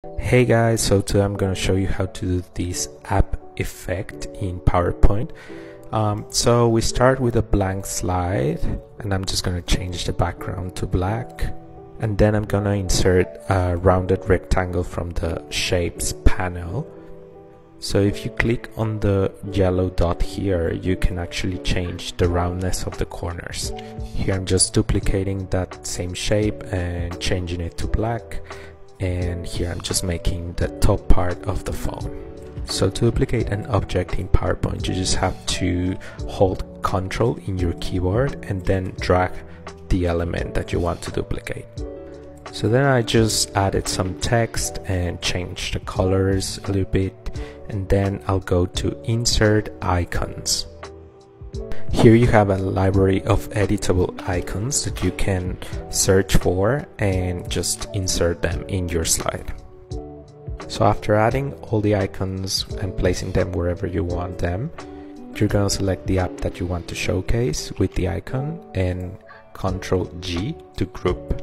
Hey guys, so today I'm going to show you how to do this app effect in PowerPoint. So we start with a blank slide and I'm just going to change the background to black, and then I'm going to insert a rounded rectangle from the shapes panel. So if you click on the yellow dot here, you can actually change the roundness of the corners. Here I'm just duplicating that same shape and changing it to black. And here I'm just making the top part of the phone. So to duplicate an object in PowerPoint, you just have to hold Ctrl in your keyboard and then drag the element that you want to duplicate. So then I just added some text and changed the colors a little bit, and then I'll go to Insert Icons. Here you have a library of editable icons that you can search for and just insert them in your slide. So after adding all the icons and placing them wherever you want them, you're going to select the app that you want to showcase with the icon and Ctrl G to group.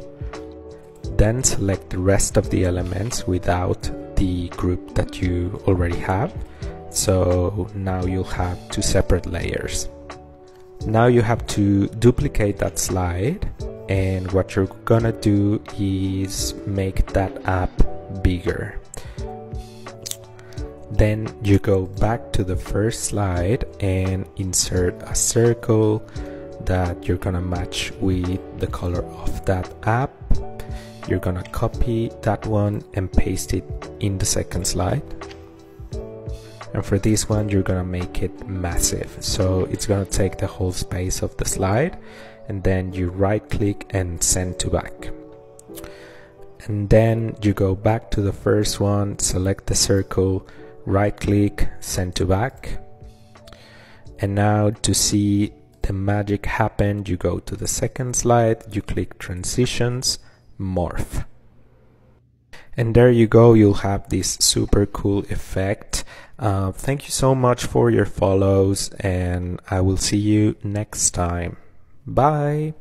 Then select the rest of the elements without the group that you already have. So now you'll have two separate layers. Now you have to duplicate that slide, and what you're gonna do is make that app bigger. Then you go back to the first slide and insert a circle that you're gonna match with the color of that app. You're gonna copy that one and paste it in the second slide. And for this one, you're gonna make it massive, so it's gonna take the whole space of the slide, and then you right click and send to back. And then you go back to the first one, select the circle, right click, send to back. And now to see the magic happen, you go to the second slide, you click transitions, morph. And there you go, you'll have this super cool effect. Thank you so much for your follows, and I will see you next time. Bye!